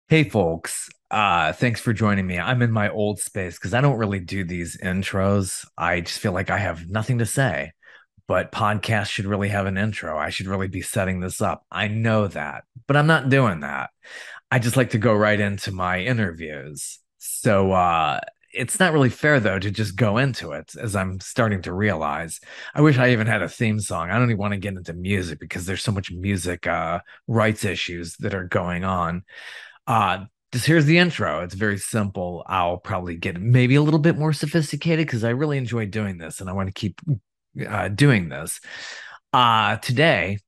Hey folks, thanks for joining me. I'm in my old space because I don't really do these intros. I just feel like I have nothing to say, but podcasts should really have an intro. I should really be setting this up. I know that, but I'm not doing that. I just like to go right into my interviews. So it's not really fair though to just go into it, as I'm starting to realize. I wish I even had a theme song. I don't even want to get into music because there's so much music rights issues that are going on. Uh, just here's the intro. It's very simple. I'll probably get maybe a little bit more sophisticated because I really enjoy doing this and I want to keep doing this. Today,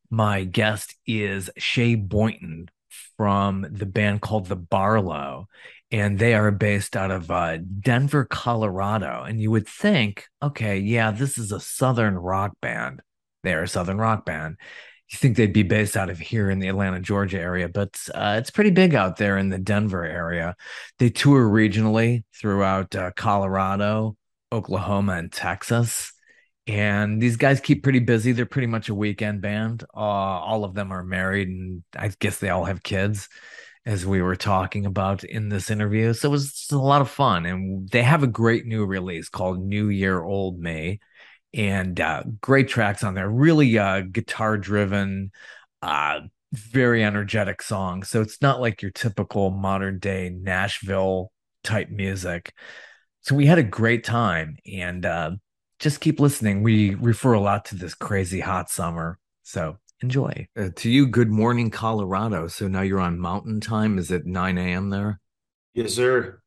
my guest is Shea Boynton from the band called the Barlow, and they are based out of Denver, Colorado. And you would think, okay, yeah, this is a Southern rock band. They're a Southern rock band. You think they'd be based out of here in the Atlanta, Georgia area, but it's pretty big out there in the Denver area. They tour regionally throughout Colorado, Oklahoma, and Texas. And these guys keep pretty busy. They're pretty much a weekend band. All of them are married, and I guess they all have kids, as we were talking about in this interview. So it was just a lot of fun. And they have a great new release called New Year Old Me, and great tracks on there. Really guitar driven, uh, very energetic songs. So it's not like your typical modern day Nashville type music. So we had a great time, and just keep listening. We refer a lot to this crazy hot summer. So enjoy. To you, good morning, Colorado. So now you're on mountain time. Is it 9 a.m. there? Yes, sir.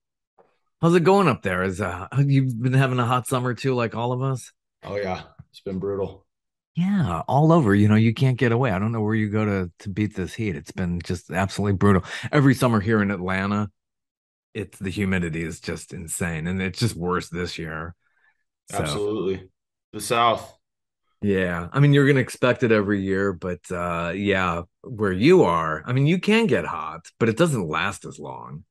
How's it going up there? Is you've been having a hot summer too, like all of us? Oh yeah, it's been brutal. Yeah, all over. You can't get away. I don't know where you go to beat this heat. It's been just absolutely brutal. Every summer here in Atlanta, it's the humidity is just insane, and it's just worse this year. So Absolutely. The South. yeah, I mean, you're gonna expect it every year, but yeah, where you are, I mean, you can get hot, but it doesn't last as long.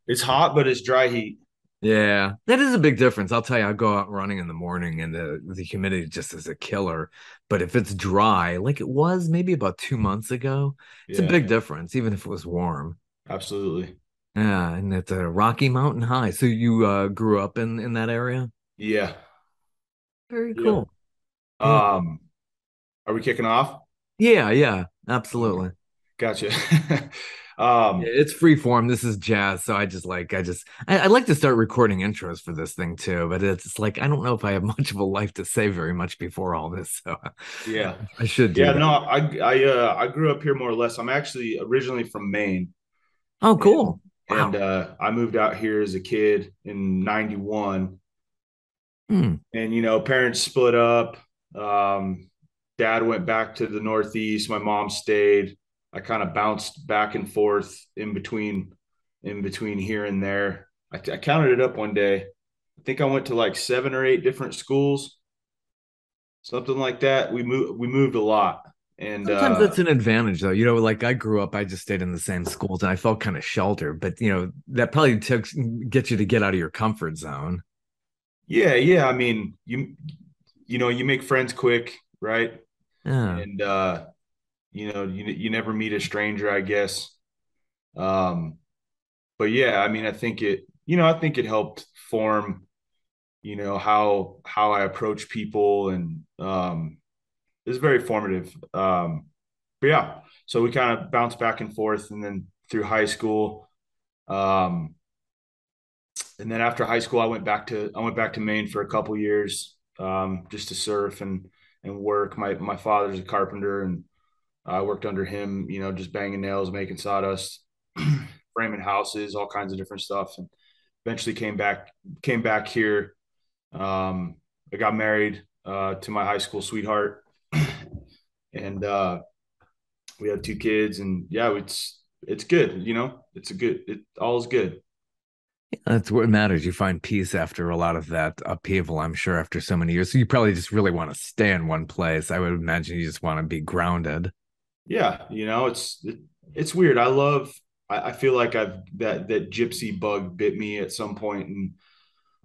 It's hot, but it's dry heat. Yeah, that is a big difference. I'll tell you, I go out running in the morning and the humidity just is a killer. But if it's dry, like it was maybe about 2 months ago, it's a Yeah, big difference, even if it was warm. absolutely. Yeah, and it's a Rocky Mountain High. So you grew up in that area? Yeah. Very Yep. cool. Yeah. Um, are we kicking off? Yeah, yeah, Okay. absolutely. Gotcha. Yeah, um, it's free form. This is jazz, so I like to start recording intros for this thing too, but it's like I don't know if I have much of a life to say very much before all this, so yeah. I should do Yeah, that. no, I grew up here more or less. I'm actually originally from Maine Oh, and cool. Wow. I moved out here as a kid in 91. Hmm. And parents split up. Dad went back to the Northeast. My mom stayed. I kind of bounced back and forth in between here and there. I counted it up one day. I think I went to like 7 or 8 different schools, something like that. We moved a lot, and Sometimes that's an advantage though. Like I grew up, I just stayed in the same schools and I felt kind of sheltered, but that probably took get you to get out of your comfort zone. yeah, yeah. I mean, you make friends quick, right? Yeah. And you never meet a stranger, I guess. Um, but yeah, I mean, I think it helped form, how I approach people, and it's very formative. But yeah, so we kind of bounced back and forth, and then through high school, um, and then after high school, I went back to Maine for a couple years, just to surf and work. My father's a carpenter, and I worked under him, just banging nails, making sawdust, framing houses, all kinds of different stuff. And eventually came back here. I got married to my high school sweetheart, and we had 2 kids. And yeah, it's good. It all is good. That's what matters. You find peace after a lot of that upheaval, I'm sure, after so many years. So you probably just really want to stay in one place. I would imagine you just want to be grounded. Yeah, it's weird. I feel like I've that gypsy bug bit me at some point, and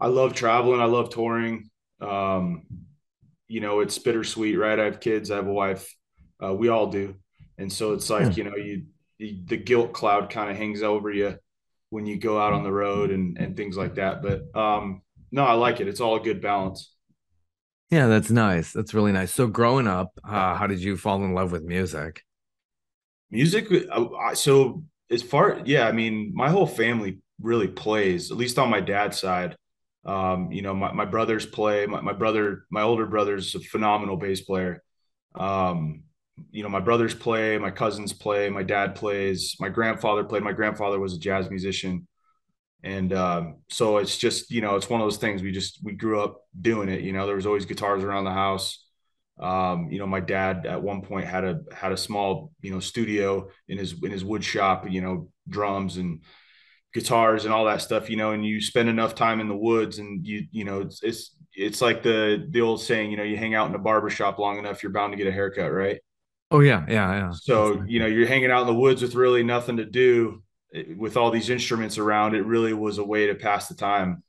I love traveling. I love touring. Um, it's bittersweet, right? I have kids, I have a wife. We all do. And so it's Yeah. like, the guilt cloud kind of hangs over you when you go out on the road and things like that. But no, I like it. It's all a good balance. Yeah, that's nice. That's really nice. So growing up, how did you fall in love with music? Music, so as far, yeah, I mean, my whole family really plays, at least on my dad's side. My brothers play. My brother, my older brother's a phenomenal bass player. Um, my brothers play, my cousins play, my dad plays, my grandfather played. My grandfather was a jazz musician. And so it's just, it's one of those things we grew up doing it. There was always guitars around the house. My dad at one point had a small, studio in his wood shop, drums and guitars and all that stuff, and you spend enough time in the woods and it's like the old saying, you hang out in a barber shop long enough, you're bound to get a haircut, right? Oh yeah, yeah, yeah. So, Exactly. you're hanging out in the woods with really nothing to do with all these instruments around. It really was a way to pass the time.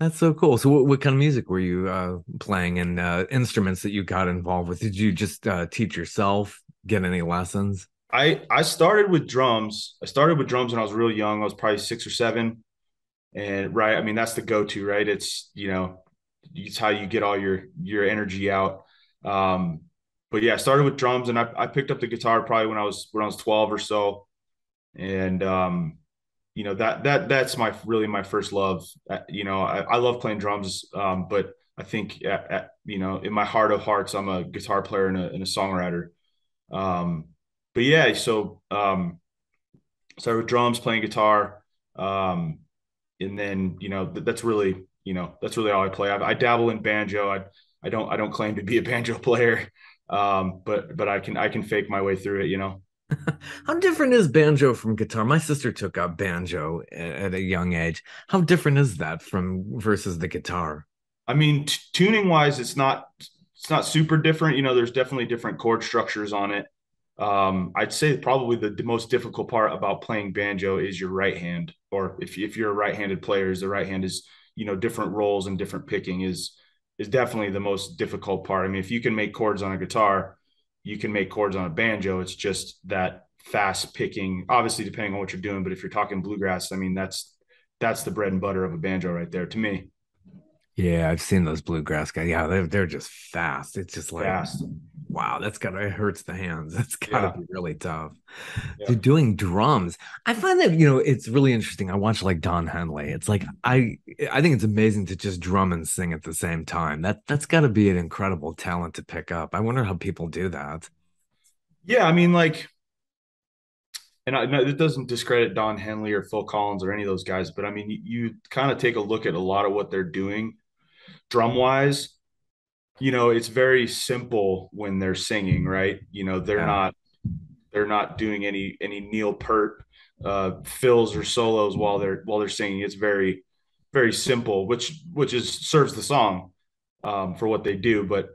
That's so cool. So what kind of music were you playing and instruments that you got involved with? Did you just teach yourself, get any lessons? I started with drums. I started with drums when I was real young. I was probably 6 or 7. And right, I mean, that's the go-to, right? It's how you get all your energy out. Um, but yeah, I started with drums and I picked up the guitar probably when I was 12 or so. And that's my first love. I love playing drums, but I think in my heart of hearts, I'm a guitar player and a songwriter. Um, but yeah, so started with drums, playing guitar, and then that's really all I play. I dabble in banjo. I don't claim to be a banjo player, but I can fake my way through it. How different is banjo from guitar? My sister took up banjo at a young age. How different is that from versus the guitar? I mean, tuning wise, it's not super different. There's definitely different chord structures on it. I'd say probably the most difficult part about playing banjo is your right hand, or if you're a right-handed player, is the right hand is different rolls and different picking is definitely the most difficult part. I mean, if you can make chords on a guitar, you can make chords on a banjo. It's just that fast picking, obviously depending on what you're doing. But if you're talking bluegrass, I mean that's the bread and butter of a banjo right there to me. Yeah, I've seen those bluegrass guys. Yeah, they're just fast. It's just like, Fast. wow, it hurts the hands. That's gotta Yeah. be really tough. Yeah. Dude, doing drums. I find that, it's really interesting. I watch like Don Henley. It's like I think it's amazing to just drum and sing at the same time. That's gotta be an incredible talent to pick up. I wonder how people do that. Yeah. I mean, like, and it doesn't discredit Don Henley or Phil Collins or any of those guys, but I mean, you kind of take a look at a lot of what they're doing drum wise. It's very simple when they're singing, right? They're Yeah. not they're not doing any Neil Peart fills or solos while they're singing. It's very very simple, which is serves the song for what they do. But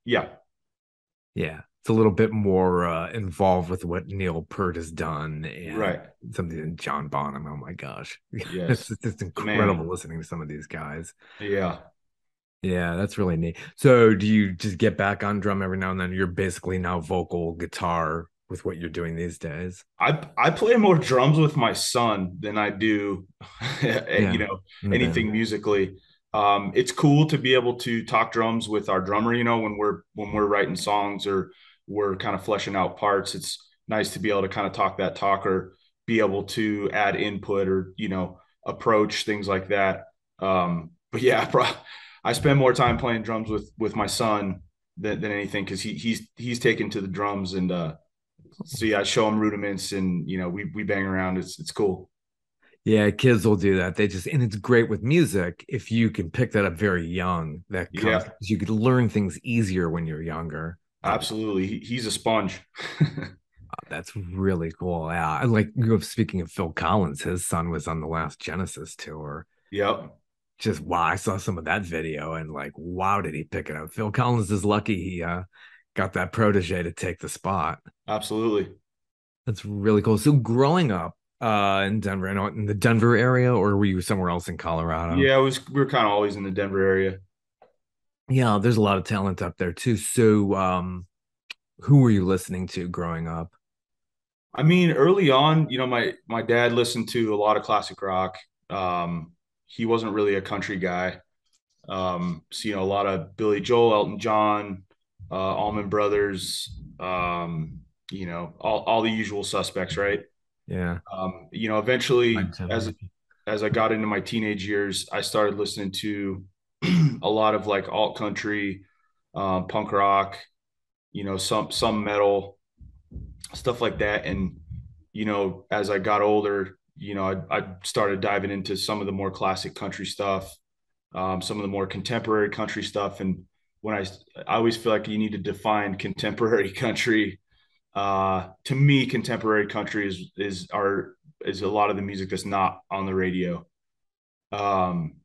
yeah, Yeah. It's a little bit more involved with what Neil Peart has done and right. something in John Bonham. Oh my gosh. It's Yes, just the incredible man. listening to some of these guys. Yeah. Yeah, that's really neat. So do you just get back on drum every now and then? You're basically now vocal guitar with what you're doing these days. I play more drums with my son than I do, Yeah. In the band. anything musically. It's cool to be able to talk drums with our drummer. When we're writing songs or we're kind of fleshing out parts. It's nice to be able to kind of talk that talk or be able to add input or approach things like that. But yeah, I spend more time playing drums with my son than anything because he's taken to the drums and so yeah, I show them rudiments and we bang around. It's cool. Yeah, kids will do that. And it's great with music if you can pick that up very young. That comes, Yeah, you could learn things easier when you're younger. absolutely. He's a sponge. That's really cool. Yeah. Speaking of Phil Collins, his son was on the last Genesis tour. Yep, Just wow, I saw some of that video and like, wow, did he pick it up? Phil Collins is lucky he got that protege to take the spot. absolutely. That's really cool. So growing up in Denver, I know in the Denver area, or were you somewhere else in Colorado? Yeah, we were kind of always in the Denver area. Yeah, there's a lot of talent up there too. So who were you listening to growing up? I mean, early on, my dad listened to a lot of classic rock. He wasn't really a country guy. So a lot of Billy Joel, Elton John, Allman Brothers, all the usual suspects, right? Yeah. Eventually, Mike Tender. as I got into my teenage years, I started listening to a lot of like alt country, punk rock, some metal, stuff like that. And as I got older, I started diving into some of the more classic country stuff, some of the more contemporary country stuff. And when I always feel like you need to define contemporary country. To me, contemporary country is a lot of the music that's not on the radio. Um,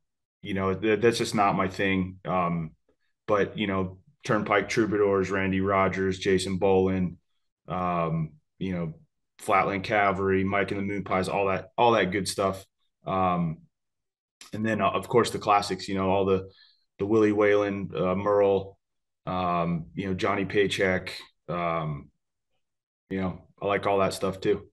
that's just not my thing. But Turnpike Troubadours, Randy Rogers, Jason Boland, um, you know, Flatland Cavalry, Mike and the Moon Pies, all that good stuff. Um, and then of course the classics, all the Willie Whalen, Merle, Johnny Paycheck. Um, I like all that stuff too.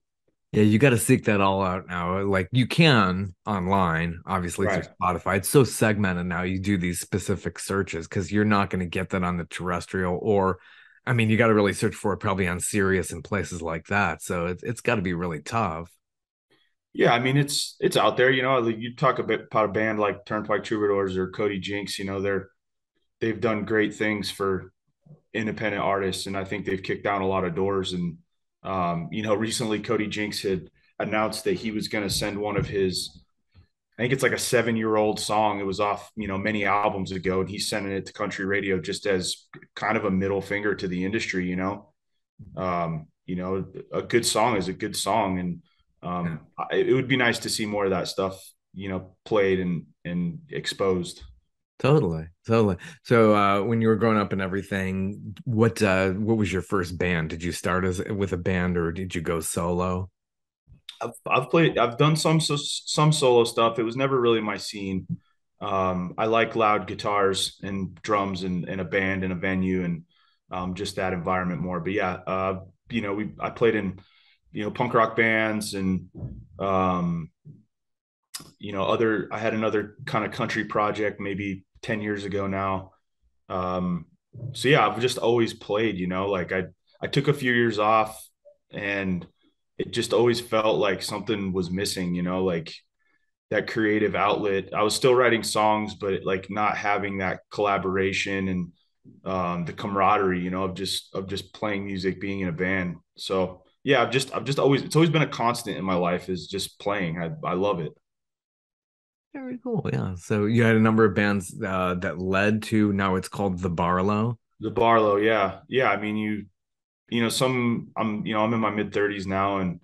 Yeah, you got to seek that all out now. Like you can online, obviously through Right. Spotify. It's so segmented now. You do these specific searches because you're not going to get that on the terrestrial or, I mean, you got to really search for it probably on Sirius and places like that. So it's got to be really tough. Yeah, I mean it's out there. You talk a bit about a band like Turnpike Troubadours or Cody Jinks. They've done great things for independent artists, and I think they've kicked down a lot of doors. And recently Cody Jinks had announced that he was going to send one of his, I think it's like a 7-year-old song. It was off, many albums ago, and he's sending it to country radio just as kind of a middle finger to the industry. A good song is a good song, and Yeah. it would be nice to see more of that stuff, played and exposed. Totally, totally. So when you were growing up and everything, what was your first band? Did you start as with a band or did you go solo? I've done some solo stuff. It was never really my scene. I like loud guitars and drums and a band and a venue and just that environment more. But yeah, I played in punk rock bands and um, I had another kind of country project maybe 10 years ago now. Um, so yeah, I've just always played, like I took a few years off and it just always felt like something was missing, like that creative outlet. I was still writing songs, but like not having that collaboration and the camaraderie, of just playing music, being in a band. So yeah, I've just always, it's always been a constant in my life is just playing. I love it. Very cool. Yeah. So you had a number of bands that led to now it's called the Barlow. The Barlow, yeah, yeah. I mean, I'm in my mid 30s now, and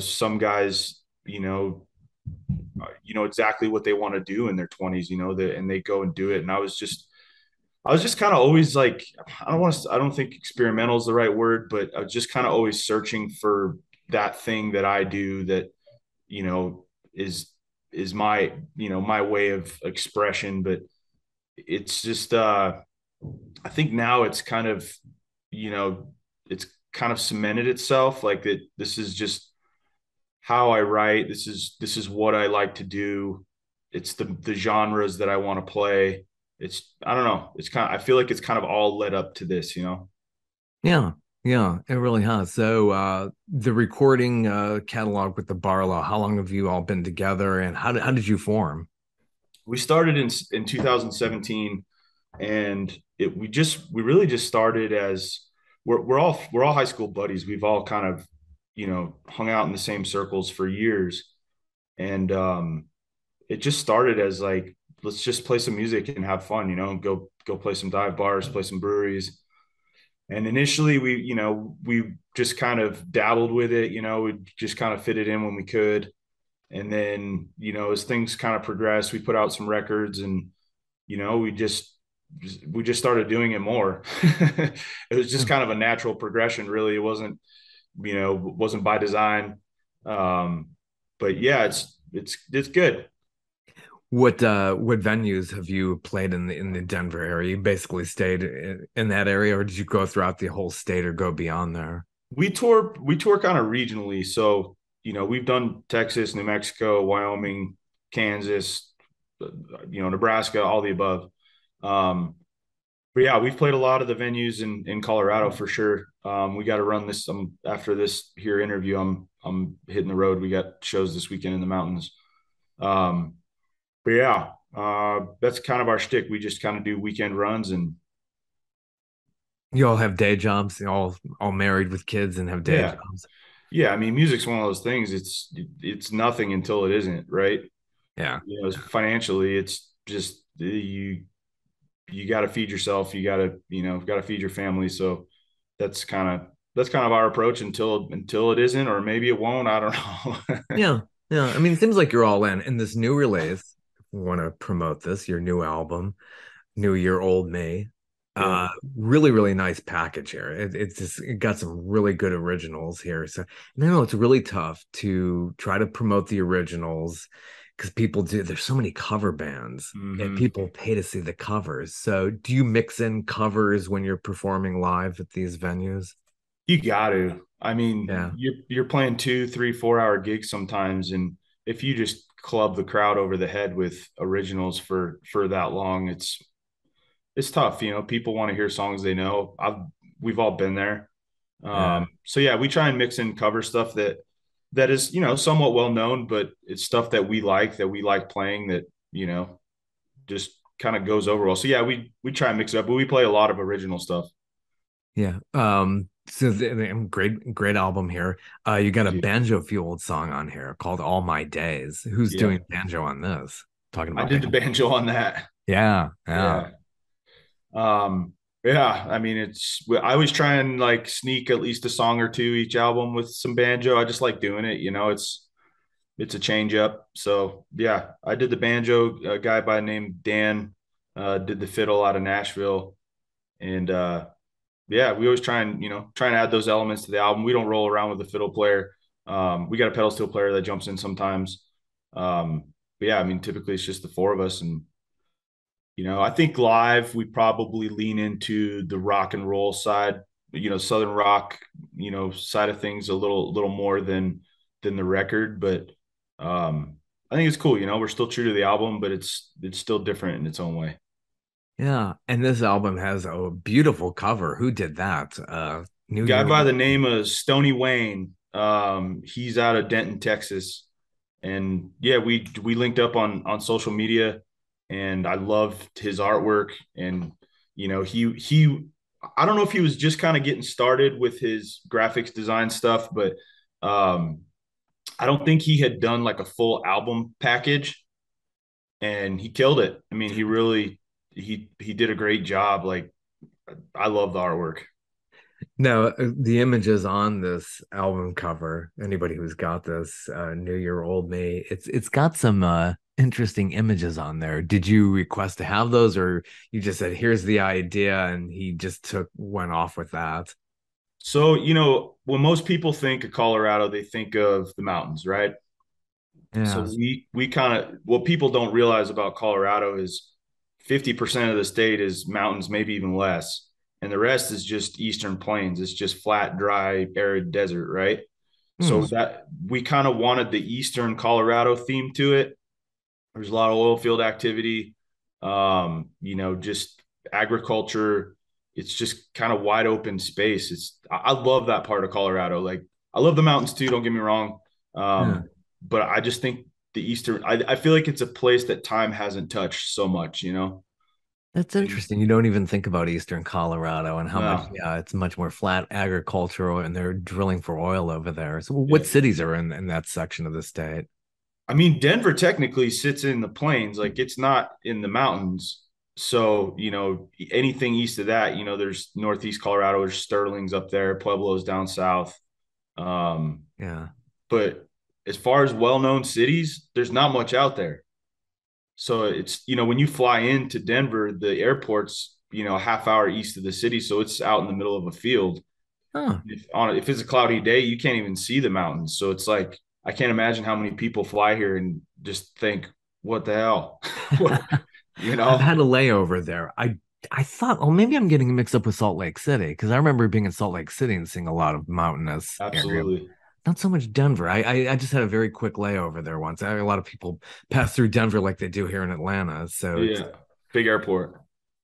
some guys, exactly what they want to do in their 20s, and they go and do it. And I was just kind of always like, I don't think experimental is the right word, but I was just kind of always searching for that thing that I do that, you know, is, is my way of expression. But it's just, I think now it's kind of, you know, it's kind of cemented itself like that. This is just how I write. This is what I like to do. It's the genres that I want to play. I don't know. I feel like it's kind of all led up to this. Yeah. Yeah, it really has. So the recording catalog with the Barlow, how long have you all been together and how did you form? We started in 2017, and we really just started as we're all high school buddies. We've all kind of hung out in the same circles for years, and it just started as like, let's just play some music and have fun, and go play some dive bars, play some breweries. And initially we just kind of dabbled with it, we just kind of fit it in when we could. And then, as things kind of progressed, we put out some records, and we just started doing it more. It was just Yeah. kind of a natural progression, really. It wasn't by design. Um, but yeah, it's good. What venues have you played in the Denver area? You basically stayed in that area, or did you go throughout the whole state or go beyond there? we tour kind of regionally. So, we've done Texas, New Mexico, Wyoming, Kansas, Nebraska, all the above. Um, but yeah, we've played a lot of the venues in Colorado for sure. We got to run this after this here interview. I'm hitting the road. We got shows this weekend in the mountains. Um, but yeah, that's kind of our shtick. We just kind of do weekend runs and You all have day jobs, you all married with kids and have day yeah, jobs. yeah. I mean, music's one of those things. It's nothing until it isn't, right? Yeah. Financially, it's just you got to feed yourself. You got to feed your family. So that's kind of that's kind of our approach until it isn't, or maybe it won't. I don't know. Yeah. Yeah. I mean, it seems like you're all in this new release. If we want to promote this, your new album, New Year Old Me. Yeah. Really, really nice package here. It got some really good originals here. So, and I know it's really tough to try to promote the originals because people do, there's so many cover bands and Hmm. people pay to see the covers. So, do you mix in covers when you're performing live at these venues? You got to. I mean, Yeah. you're playing 2, 3, 4 hour gigs sometimes, and if you just club the crowd over the head with originals for that long, it's tough. People want to hear songs they know. We've all been there. Yeah. So yeah, we try and mix in cover stuff that is somewhat well known, but it's stuff that we like playing that just kind of goes over well. So yeah, we try and mix it up, but we play a lot of original stuff. Yeah. So great album here. You got a Thank you. banjo fueled song on here called All My Days. Who's Yeah, doing banjo on this? Talking I about did the banjo. banjo on that. Yeah, yeah, Yeah. Yeah, I mean, I always try and like sneak at least a song or two each album with some banjo. I just like doing it. It's a change up. So yeah, I did the banjo. A guy by the name Dan did the fiddle out of Nashville, and yeah, we always try and add those elements to the album. We don't roll around with a fiddle player. We got a pedal steel player that jumps in sometimes. But yeah, I mean, typically it's just the four of us, and I think live we probably lean into the rock and roll side, southern rock, side of things a little more than the record, but I think it's cool. We're still true to the album, but it's still different in its own way. yeah. And this album has a beautiful cover. Who did that? New Guy Year. by the name of Stony Wayne. He's out of Denton, Texas, and yeah, we linked up on social media, and I loved his artwork. And he I don't know if he was just kind of getting started with his graphics design stuff, but um, I don't think he had done like a full album package, and he killed it. I mean, he did a great job. Like I love the artwork. No, the images on this album cover, anybody who's got this New Year Old Me, it's got some interesting images on there. Did you request to have those or you just said, here's the idea and he just went off with that? So, when most people think of Colorado, they think of the mountains, right? So Yeah. we kind of what people don't realize about Colorado is 50% of the state is mountains, maybe even less. And the rest is just eastern plains. It's just flat, dry, arid desert, right? Hmm. So that we kind of wanted the eastern Colorado theme to it. There's a lot of oil field activity, just agriculture. It's just kind of wide open space. I love that part of Colorado. Like I love the mountains too. Don't get me wrong, Yeah. but I just think the eastern. I feel like it's a place that time hasn't touched so much. That's And interesting. You don't even think about Eastern Colorado and how much, no, yeah, it's much more flat agricultural and they're drilling for oil over there. So yeah. what cities are in that section of the state? I mean, Denver technically sits in the plains. Like it's not in the mountains. So, anything east of that, there's Northeast Colorado, there's Sterling's up there, Pueblo's down south. Um, Yeah. but as far as well-known cities, there's not much out there. So when you fly into Denver, the airport's, a half hour east of the city. So it's out in the middle of a field. Oh, If it's a cloudy day, you can't even see the mountains. So it's like, I can't imagine how many people fly here and just think, what the hell? What, you I've know? had a layover there. I I thought, oh, maybe I'm getting mixed up with Salt Lake City because I remember being in Salt Lake City and seeing a lot of mountainous area. Absolutely. Not so much Denver. I just had a very quick layover there once. I had a lot of people pass through Denver like they do here in Atlanta. So it's Yeah. Big airport.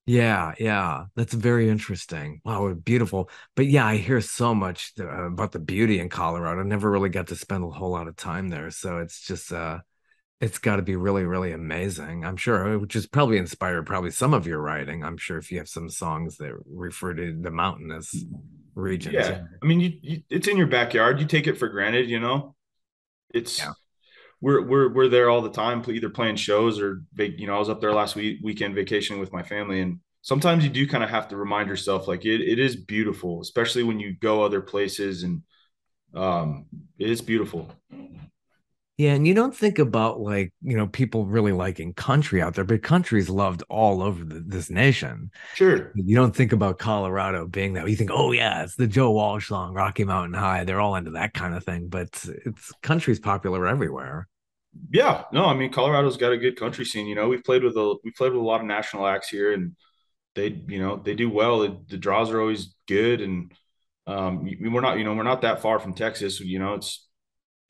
yeah, yeah. That's very interesting. Wow, beautiful. But yeah, I hear so much about the beauty in Colorado. I never really got to spend a whole lot of time there. So it's just it's got to be really, really amazing. I'm sure, which is probably inspired probably some of your writing. I'm sure if you have some songs that refer to the mountainous regions. Yeah. I mean, it's in your backyard. You take it for granted, Yeah. It's we're there all the time, either playing shows or I was up there last weekend vacationing with my family, and sometimes you do kind of have to remind yourself like it is beautiful, especially when you go other places, and um it is beautiful. Yeah, and you don't think about like, people really liking country out there, but country's loved all over this nation. Sure. You don't think about Colorado being that. You think, oh yeah, it's the Joe Walsh song, Rocky Mountain High. They're all into that kind of thing, but it's country's popular everywhere. Yeah, no, I mean Colorado's got a good country scene. We played with a lot of national acts here, and they do well. The draws are always good, and we're not that far from Texas. It's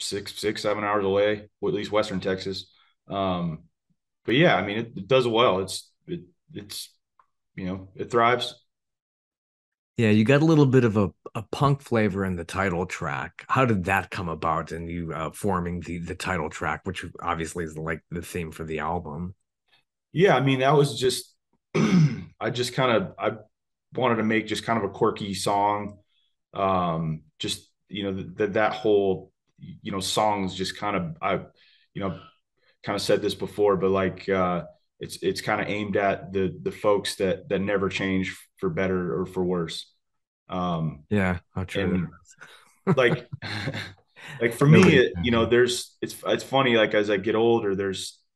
6, 7 hours away, or at least Western Texas. Um, but yeah, I mean it does well. It thrives. Yeah, you got a little bit of a punk flavor in the title track. How did that come about and you forming the title track, which obviously is like the theme for the album? Yeah, I mean that was just I wanted to make just kind of a quirky song. Just that whole songs just kind of you know kind of said this before, but like it's kind of aimed at the folks that never change for better or for worse. Um, Yeah, how true that and is. like like for me, Nobody can. there's it's funny, like as I get older,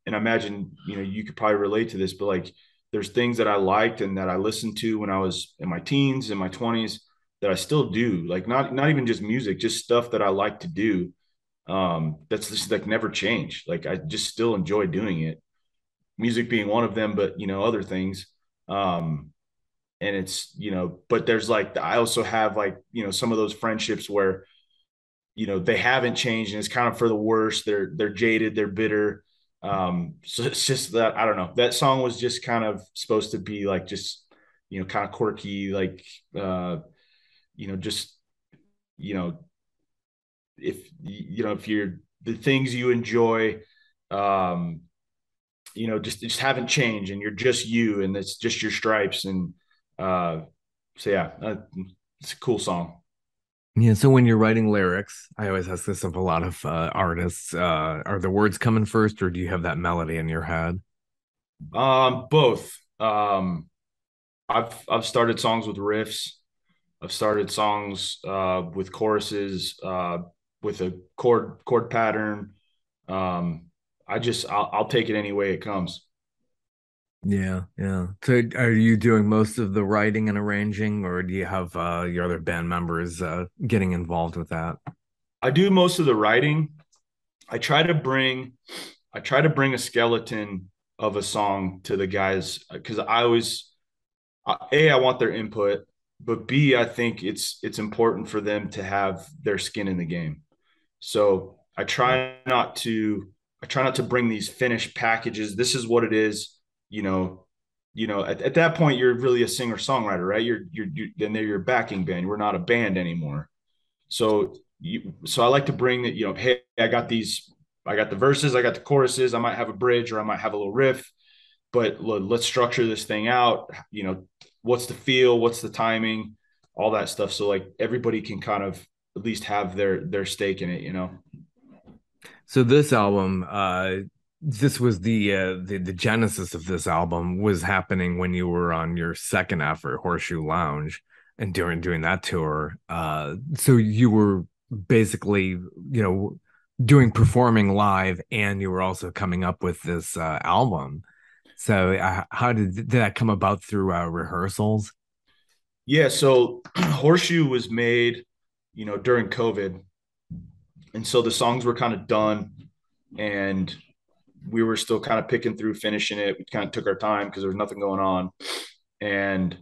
and I imagine you could probably relate to this, but like there's things that I liked and that I listened to when I was in my teens, in my 20s, that I still do, like not even just music, just stuff that I like to do. That's just like never changed. Like I just still enjoy doing it, music being one of them, but other things. um and it's but there's like I also have like some of those friendships where they haven't changed, and it's kind of for the worse. They're jaded, they're bitter. So it's just that I don't know, that song was just kind of supposed to be like just kind of quirky, like just you know if you're the things you enjoy, um just haven't changed, and you're just you, and it's just your stripes. And so yeah, it's a cool song. Yeah, so when you're writing lyrics, I always ask this of a lot of artists, are the words coming first or do you have that melody in your head? Both. I've started songs with riffs. I've started songs with choruses, with a chord pattern. um I'll take it any way it comes. Yeah, yeah. So are you doing most of the writing and arranging, or do you have your other band members getting involved with that? I do most of the writing. I try to bring I try to bring a skeleton of a song to the guys, because I always I want their input, but B, I think it's important for them to have their skin in the game. So I try not to bring these finished packages. This is what it is. You know, at that point you're really a singer songwriter, right? Then they're your backing band. We're not a band anymore. So I like to bring that. Hey, I got the verses, I got the choruses. I might have a bridge, or I might have a little riff, but let's structure this thing out. What's the feel? What's the timing? All that stuff. So like everybody can kind of at least have their stake in it. So this album, this was the genesis of this album was happening when you were on your second effort, Horseshoe Lounge, and during doing that tour. So you were basically, doing performing live, and you were also coming up with this album. So how did that come about through rehearsals? Yeah. So Horseshoe was made, during COVID, and so the songs were kind of done, and we were still kind of picking through finishing it. We kind of took our time because there was nothing going on. and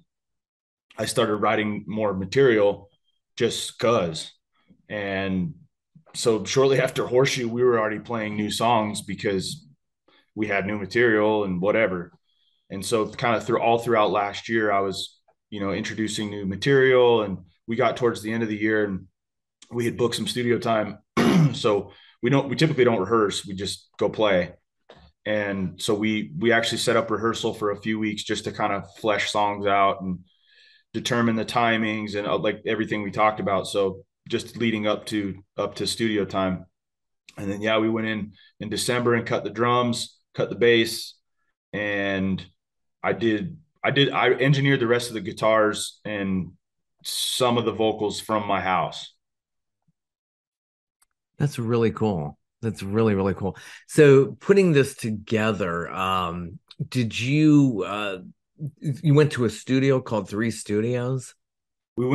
I started writing more material just cause. And so shortly after Horseshoe, we were already playing new songs because we had new material and whatever. And so kind of throughout last year, I was, introducing new material, and we got towards the end of the year and we had booked some studio time. So we typically don't rehearse. We just go play. And so we actually set up rehearsal for a few weeks just to kind of flesh songs out and determine the timings and like everything we talked about. So just leading up to studio time. And then yeah, we went in December and cut the drums, cut the bass, and I engineered the rest of the guitars and some of the vocals from my house. That's really cool. That's really, really cool. So putting this together, did you went to a studio called Three Studios? We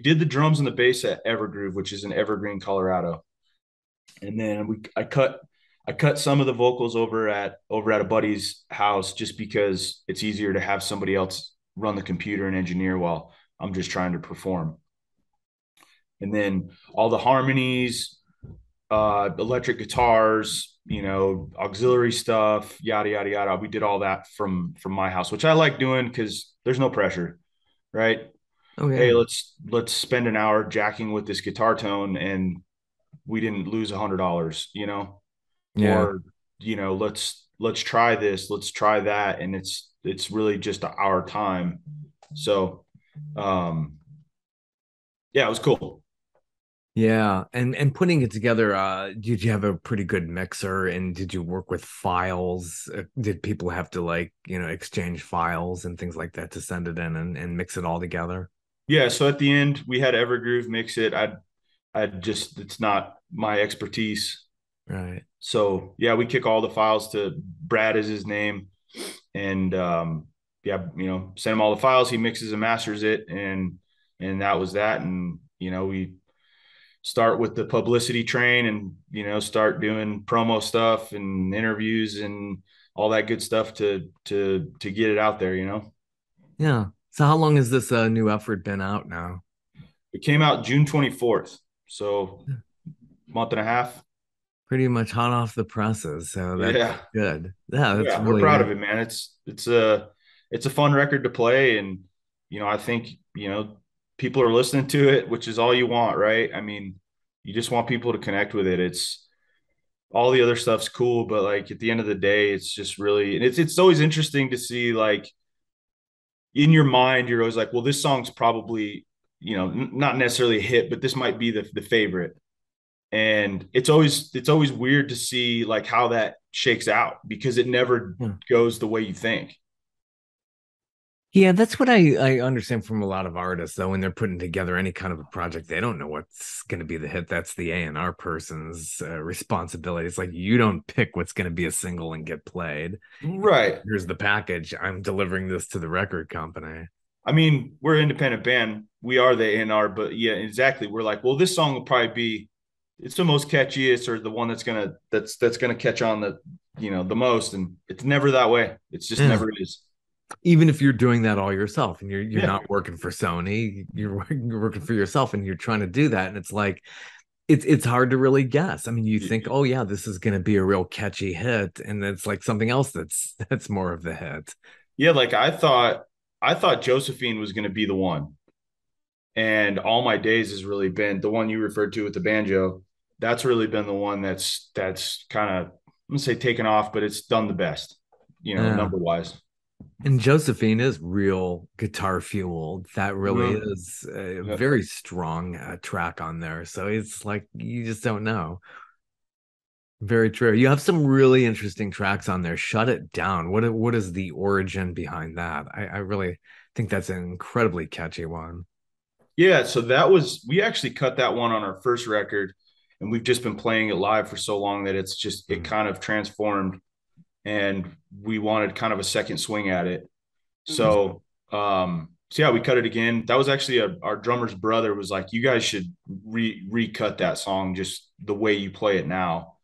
did the drums and the bass at Evergroove, which is in Evergreen, Colorado. And then I cut some of the vocals over at a buddy's house just because it's easier to have somebody else run the computer and engineer while I'm just trying to perform. And then all the harmonies, electric guitars, auxiliary stuff, yada yada yada. We did all that from my house, which I like doing because there's no pressure, right? Oh Hey, yeah. let's spend an hour jacking with this guitar tone, and we didn't lose $100, Yeah. or let's try this, let's try that, and it's really just our time. So, um, yeah, it was cool. Yeah. And putting it together, did you have a pretty good mixer and did you work with files? Did people have to like, exchange files and things like that to send it in and mix it all together? Yeah, so at the end we had Evergroove mix it. I just it's not my expertise. Right. So yeah, we kick all the files to Brad is his name, and yeah, send him all the files. He mixes and masters it, and that was that. And we start with the publicity train, and start doing promo stuff and interviews and all that good stuff to get it out there. Yeah. So how long has this new effort been out now? It came out June 24th, so month and a half. Pretty much hot off the presses. So that's Yeah. good. Yeah, that's Yeah, we're really proud good. of it, man. It's a fun record to play, and I think people are listening to it, which is all you want, right? I mean, you just want people to connect with it. It's all the other stuff's cool, but like at the end of the day, it's just really, and it's always interesting to see, like, in your mind, you're always like, well, this song's probably not necessarily a hit, but this might be the favorite. And it's always weird to see like how that shakes out because it never Yeah. goes the way you think. Yeah, that's what I understand from a lot of artists, though, when they're putting together any kind of a project, they don't know what's going to be the hit. That's the A&R person's responsibility. It's like you don't pick what's going to be a single and get played. Right. Here's the package. I'm delivering this to the record company. I mean, we're an independent band. We are the A&R, but yeah, exactly. We're like, well, this song will probably be it's the most catchiest or the one that's gonna catch on the most. And it's never that way. It's just Yeah. never is. Even if you're doing that all yourself and you're Yeah. not working for Sony, you're working for yourself and you're trying to do that. And it's like it's hard to really guess. I mean, you think, oh yeah, this is going to be a real catchy hit, and it's like something else that's more of the hit. Yeah, like I thought Josephine was gonna be the one. And All My Days has really been the one you referred to with the banjo. That's really been the one that's kind of, I'm gonna say, taken off, but it's done the best, Yeah. number wise. And Josephine is real guitar fueled. That really Mhm. is a Yeah. very strong track on there. So it's like you just don't know. Very true. You have some really interesting tracks on there. Shut It Down. What is the origin behind that? I really think that's an incredibly catchy one. Yeah, so we actually cut that one on our first record, and we've just been playing it live for so long that it Mm. kind of transformed, and we wanted kind of a second swing at it. Mm. So yeah, we cut it again. That was actually our drummer's brother was like, you guys should recut that song just the way you play it now,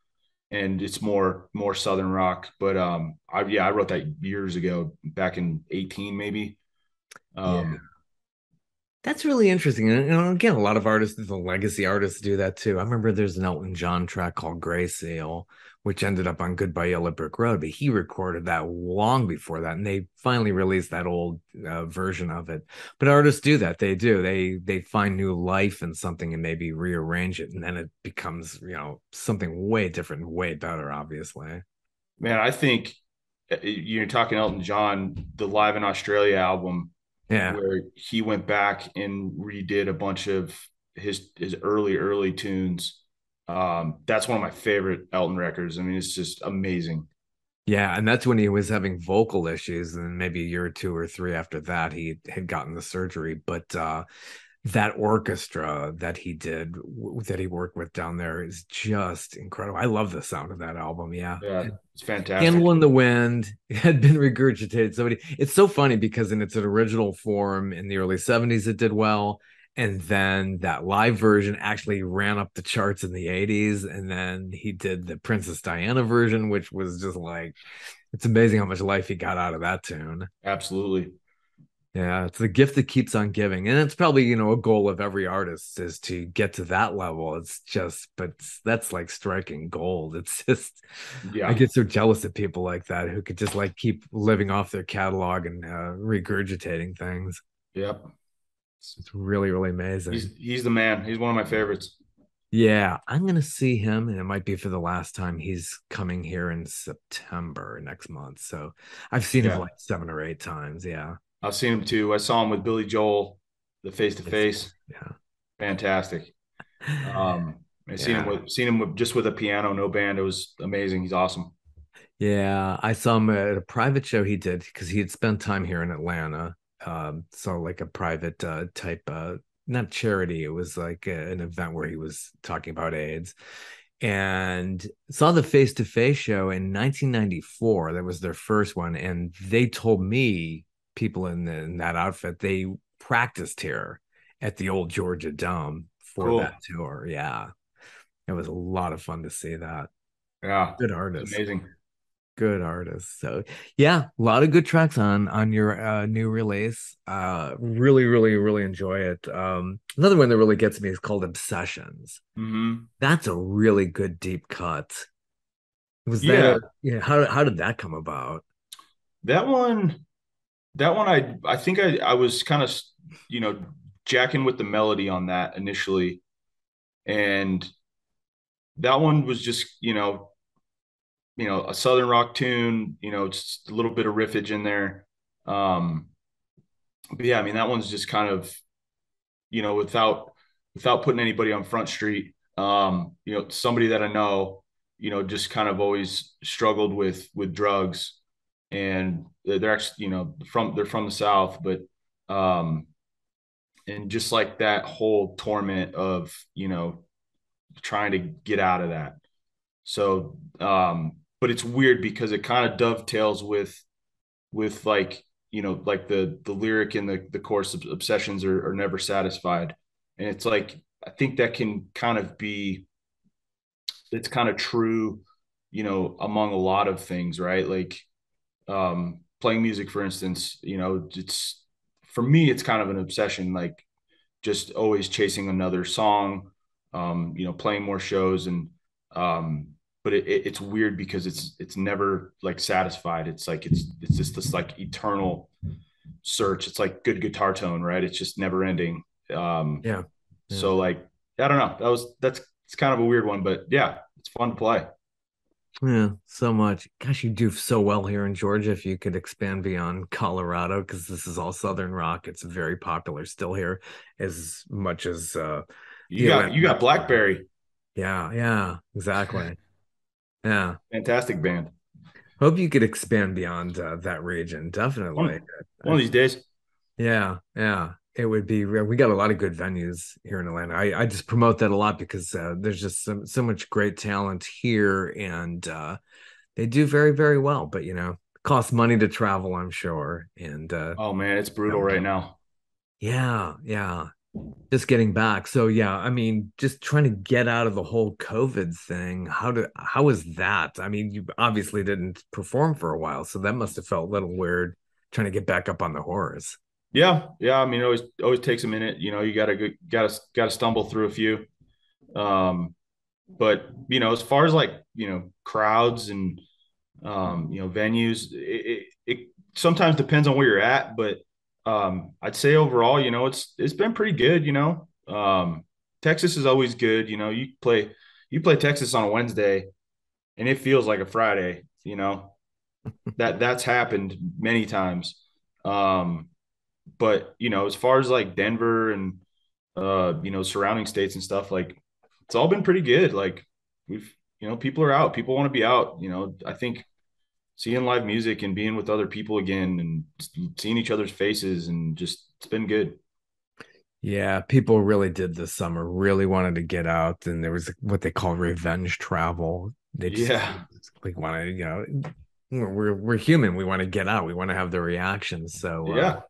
and it's more southern rock. But I wrote that years ago, back in 18 maybe. Yeah. Um, That's really interesting. And again, a lot of artists, the legacy artists do that too. I remember there's an Elton John track called Gray Seal, which ended up on Goodbye Yellow Brick Road, but he recorded that long before that. And they finally released that old version of it. But artists do that. They do. They find new life in something and maybe rearrange it. And then it becomes, something way different and way better, obviously. Man, I think you're talking Elton John, the Live in Australia album, Yeah. where he went back and redid a bunch of his early tunes. That's one of my favorite Elton records. I mean, it's just amazing. Yeah, and that's when he was having vocal issues, and maybe a year or two or three after that, he had gotten the surgery. But that orchestra that he did, that he worked with down there, is just incredible. I love the sound of that album. Yeah, Yeah, it's fantastic. Candle in the Wind had been regurgitated. It's so funny because in its original form in the early 70s, it did well. And then that live version actually ran up the charts in the 80s. And then he did the Princess Diana version, which was just like, it's amazing how much life he got out of that tune. Absolutely. Yeah, it's the gift that keeps on giving. And it's probably, a goal of every artist is to get to that level. It's just, but that's like striking gold. It's just, I Yeah. get so jealous of people like that who could just like keep living off their catalog and regurgitating things. Yep. It's really, really He's amazing. he's the man. He's one of my favorites. Yeah, I'm gonna see him, and it might be for the last time. He's coming here in September next month. So I've seen him Yeah. like 7 or 8 times. Yeah. I've seen him too. I saw him with Billy Joel, the face to face. Yeah. Fantastic. I Yeah. seen him with just with a piano, no band. It was amazing. He's awesome. Yeah, I saw him at a private show he did because he had spent time here in Atlanta. So like a private type, not charity. It was like an event where he was talking about AIDS, and saw the face to face show in 1994. That was their first one, and they told me people in that outfit they practiced here at the old Georgia Dome for that Cool. tour. Yeah, it was a lot of fun to see that. Yeah. Good It's artist. amazing. Good artist. So yeah, a lot of good tracks on your new release. Really, really, really enjoy it. Another one that really gets me is called Obsessions. Hmm. That's a really good deep cut. Was that Yeah. how did that come about? That one, I think I was kind of, you know, jacking with the melody on that initially. And that one was just, a Southern rock tune, just a little bit of riffage in there. Um, but yeah, I mean, that one's just kind of, without putting anybody on Front Street, somebody that I know, just kind of always struggled with drugs, and they're actually, they're from the South, but um, and just like that whole torment of, trying to get out of that. So, but it's weird because it kind of dovetails with like, like the lyric in the chorus of obsessions are never satisfied. And it's like, I think that can kind of be, it's kind of true, among a lot of things, right? Like, playing music, for instance, it's, for me, it's kind of an obsession, like just always chasing another song, playing more shows. And, but it's weird because it's never like satisfied. It's like, it's just this like eternal search. It's like good guitar tone, right? It's just never ending. Um, Yeah. Yeah. so like, I don't know. That's it's kind of a weird one, but yeah, it's fun to play. Yeah, so much. Gosh, you do so well here in Georgia if you could expand beyond Colorado, because this is all Southern rock. It's very popular still here, as much as You the got Atlanta you got metro area. Blackberry, Yeah, yeah, exactly. Yeah. fantastic band. Hope you could expand beyond that region. Definitely. One of these days. Yeah, yeah. It would be, we got a lot of good venues here in Atlanta. I just promote that a lot because there's just so much great talent here, and they do very, very well. But it costs money to travel, I'm sure. And Oh man, it's brutal that right would, now. yeah, yeah. Just getting back. So yeah, I mean, just trying to get out of the whole COVID thing. How was that? I mean, you obviously didn't perform for a while, so that must have felt a little weird trying to get back up on the horse. Yeah, yeah. I mean, it always takes a minute. You know, you gotta stumble through a few. Um, but as far as like crowds and venues, it sometimes depends on where you're at. But I'd say overall, it's been pretty good. Texas is always good. You play Texas on a Wednesday, and it feels like a Friday. That's happened many times. Um, but as far as like Denver and surrounding states and stuff, like it's all been pretty good. Like we've people are out, people want to be out. I think seeing live music and being with other people again and seeing each other's faces and just it's been good. Yeah, people really did this summer, really wanted to get out, and there was what they call revenge travel. They just Yeah, like want to, we're human. We want to get out. We want to have the reactions. So, yeah,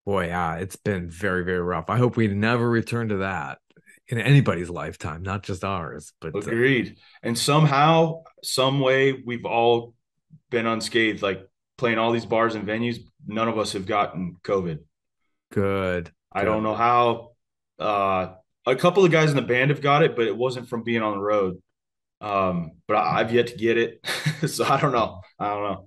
boy, yeah, it's been very, very rough. I hope we never return to that in anybody's lifetime, not just ours. But agreed. And somehow, some way, we've all been unscathed. Like playing all these bars and venues, none of us have gotten COVID. good, I don't know good. how. A couple of guys in the band have got it, but it wasn't from being on the road. But I've yet to get it, so I don't know. I don't know.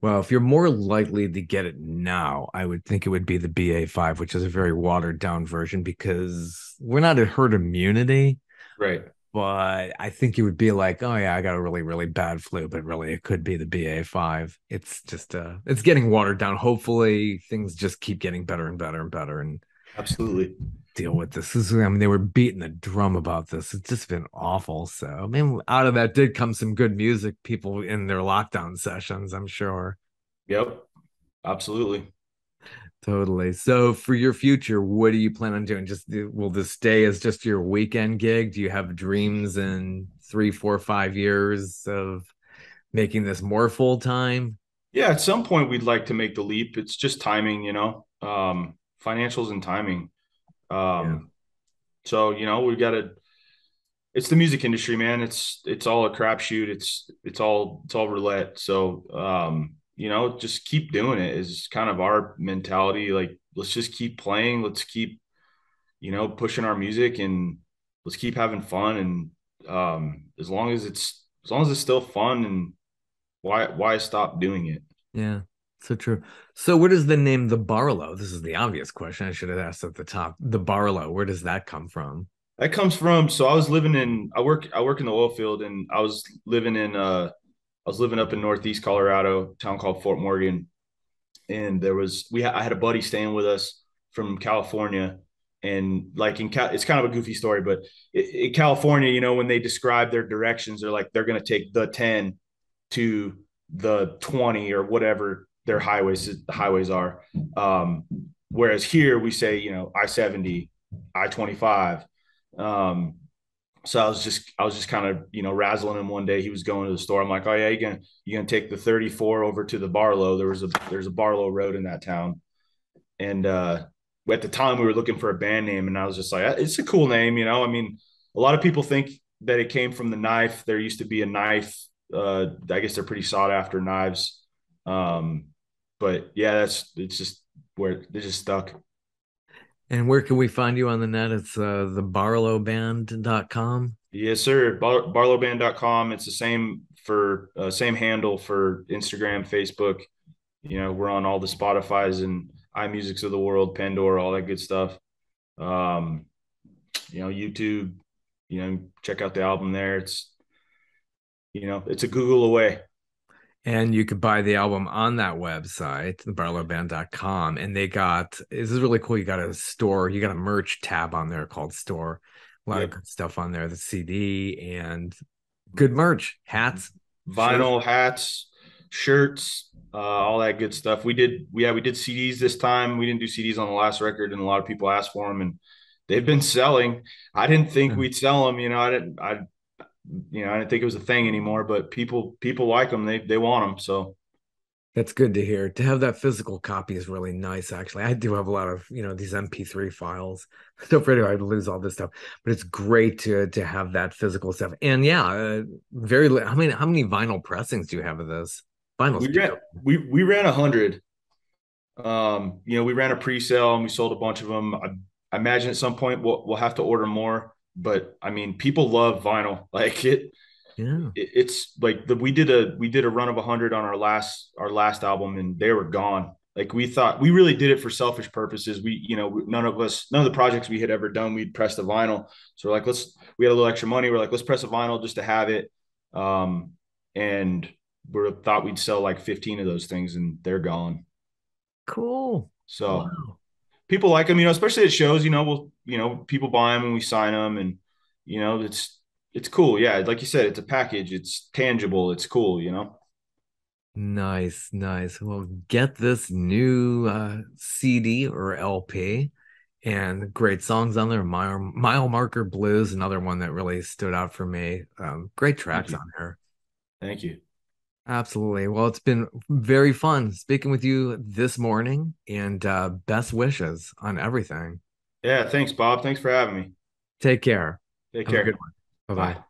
Well, if you're more likely to get it now, I would think it would be the BA5, which is a very watered down version because we're not at herd immunity, Right. but I think it would be like, oh yeah, I got a really, really bad flu, but really it could be the BA5. It's just it's getting watered down. Hopefully things just keep getting better and better and better and Absolutely. deal with I mean, they were beating the drum about this. It's just been awful. So, I mean, out of that did come some good music, people in their lockdown sessions, I'm sure. Yep. Absolutely. Totally. So for your future, what do you plan on doing? Just will this stay as just your weekend gig? Do you have dreams in 3, 4, 5 years of making this more full time? Yeah. At some point, we'd like to make the leap. It's just timing, financials and timing. Yeah. So we've got to. It's the music industry, man. It's all a crapshoot. It's all roulette. So just keep doing it is kind of our mentality. Like let's just keep playing. Let's keep pushing our music and let's keep having fun. And as long as it's still fun, and why stop doing it? Yeah. So true. So where does the name the Barlow? This is the obvious question I should have asked at the top. The Barlow, where does that come from? That comes from, so I work in the oil field, and I was living up in Northeast Colorado, a town called Fort Morgan. And I had a buddy staying with us from California. And like it's kind of a goofy story, but in California, when they describe their directions, they're like they're going to take the 10 to the 20 or whatever their highways are. Whereas here we say, I-70, I-25. um, so I was just kind of razzling him one day. He was going to the store. I'm like, oh yeah, you gonna take the 34 over to the Barlow. There's a Barlow Road in that town. And at the time we were looking for a band name, and I was just like, it's a cool name. I mean, a lot of people think that it came from the knife. There used to be a knife. I guess they're pretty sought after knives. Um, but yeah, it's just where they're just stuck. And where can we find you on the net? It's the barlowband.com. Yes, sir. Barlowband.com. It's the same for same handle for Instagram, Facebook. We're on all the Spotify's and iMusics of the world, Pandora, all that good stuff. Um, YouTube, check out the album there. It's a Google away. And you could buy the album on that website, thebarlowband.com. And this is really cool. You got a store, you got a merch tab on there called store. A lot of Yep. good stuff on there, the CD and good merch, hats, shirts. Vinyl, hats, shirts, all that good stuff. We did CDs this time. We didn't do CDs on the last record, and a lot of people asked for them, and they've been selling. I didn't think we'd sell them. I didn't think it was a thing anymore, but people like them. They want them. So That's good to hear. To have that physical copy is really nice, actually. I do have a lot of, these MP3 files. So afraid I'd lose all this stuff, but it's great to have that physical stuff. And yeah, how many vinyl pressings do you have of this? Vinyls we ran we ran 100. We ran a pre-sale and we sold a bunch of them. I imagine at some point we'll have to order more, but I mean, people love vinyl. Like Yeah. it's like we did a run of 100 on our last album, and they were gone. Like we thought we really did it for selfish purposes. None of the projects we had ever done, we'd press the vinyl. So we're like, we had a little extra money. We're like, let's press a vinyl just to have it. And we thought we'd sell like 15 of those things, and they're gone. Cool. So Wow. people like them, especially at shows. People buy them and we sign them, and it's cool. Yeah, like you said, it's a package. It's tangible. It's cool. Nice, nice. Well, get this new CD or LP and great songs on there. Mile Marker Blues, another one that really stood out for me. Great Thank tracks you. on here. Thank you. Absolutely. Well, it's been very fun speaking with you this morning and best wishes on everything. Yeah, thanks, Bob. Thanks for having me. Take care. Take Have a good care. one. Bye bye. Bye.